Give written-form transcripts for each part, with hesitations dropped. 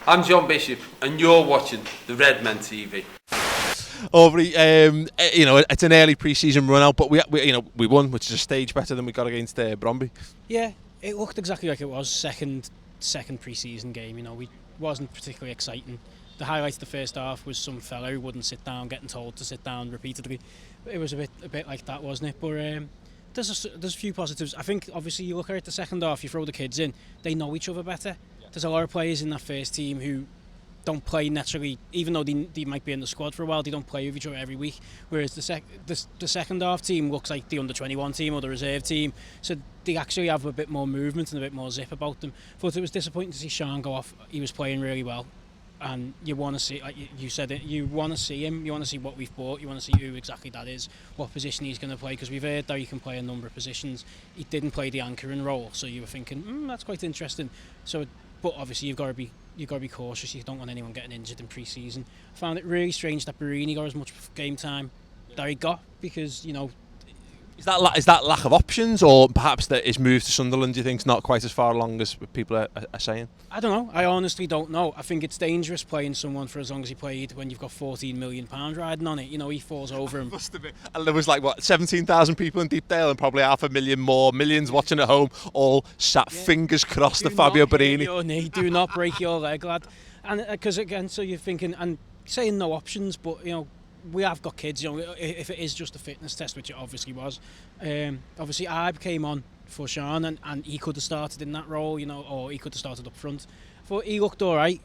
I'm John Bishop, and you're watching the Redmen TV. Aubrey, it's an early pre-season run out, but we won, which is a stage better than we got against Bromby. Yeah, it looked exactly like it was second pre-season game. We wasn't particularly exciting. The highlight of the first half was some fellow who wouldn't sit down, getting told to sit down repeatedly. It was a bit like that, wasn't it? But there's a few positives. I think obviously you look at the second half, you throw the kids in, they know each other better. Yeah. There's a lot of players in that first team who don't play naturally, even though they might be in the squad for a while, they don't play with each other every week. Whereas the second half team looks like the under-21 team or the reserve team, so they actually have a bit more movement and a bit more zip about them. But it was disappointing to see Sean go off. He was playing really well, and you want to see, like you said it, you want to see him, you want to see what we've bought, you want to see who exactly that is, what position he's going to play, because we've heard that he can play a number of positions. He didn't play the anchoring role, so you were thinking, that's quite interesting. So, but obviously you've got to be cautious. You don't want anyone getting injured in pre-season. I found it really strange that Barini got as much game time that he got, because is that lack of options, or perhaps that his move to Sunderland, do you think, is not quite as far along as people are saying? I don't know. I honestly don't know. I think it's dangerous playing someone for as long as he played when you've got £14 million riding on it. He falls over him. Must have been. And there was 17,000 people in Deepdale and probably 500,000 more, millions watching at home, all sat fingers crossed to Fabio Barini. Do not break your leg, lad. And because again, so you're thinking and saying no options, but we have got kids. If it is just a fitness test, which it obviously was, obviously Aubrey came on for Sean, and he could have started in that role, or he could have started up front. But he looked all right.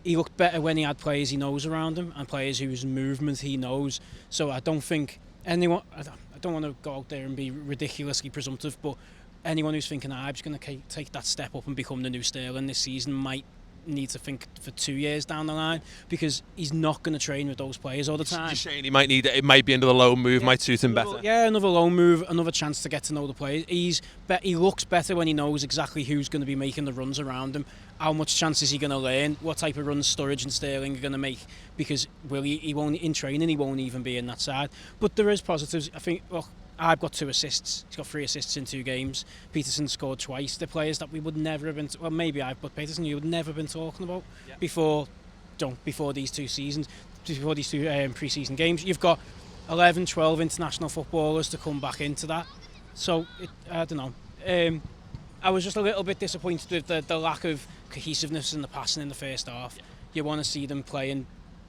He looked better when he had players he knows around him and players whose movement he knows. So I don't think anyone. I don't want to go out there and be ridiculously presumptive, but anyone who's thinking Aubrey's going to take that step up and become the new Sterling this season might need to think for 2 years down the line, because he's not going to train with those players all the time. You're saying he might need it. It might be another loan move, might suit him better. Yeah, another loan move, another chance to get to know the players. He looks better when he knows exactly who's going to be making the runs around him. How much chance is he going to learn? What type of runs Sturridge and Sterling are going to make? Because he won't in training. He won't even be in that side. But there is positives. I think. Look, I've got 2 assists. He's got 3 assists in 2 games. Peterson scored twice. The players that we would never have been... Well, maybe but Peterson, you would never have been talking about before these 2 seasons, before these 2 pre-season games. You've got 11, 12 international footballers to come back into that. So, I don't know. I was just a little bit disappointed with the lack of cohesiveness in the passing in the first half. You want to see them playing,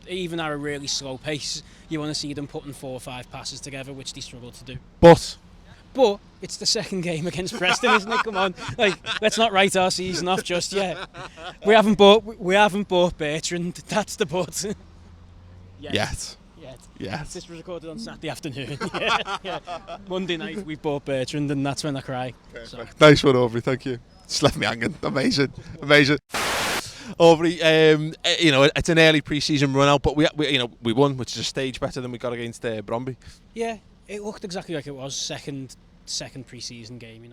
even at a really slow pace. You want to see them putting 4 or 5 passes together, which they struggle to do. But it's the second game against Preston, isn't it? Come on, let's not write our season off just yet. We haven't bought Bertrand. That's the but. Yet. This was recorded on Saturday afternoon. yeah. Monday night we bought Bertrand, and that's when I cry. So. Nice one, Aubrey. Thank you. Just left me hanging. Amazing. Aubrey, it's an early pre-season run out, but we won, which is a stage better than we got against Bromby. Yeah, it looked exactly like it was second pre-season game.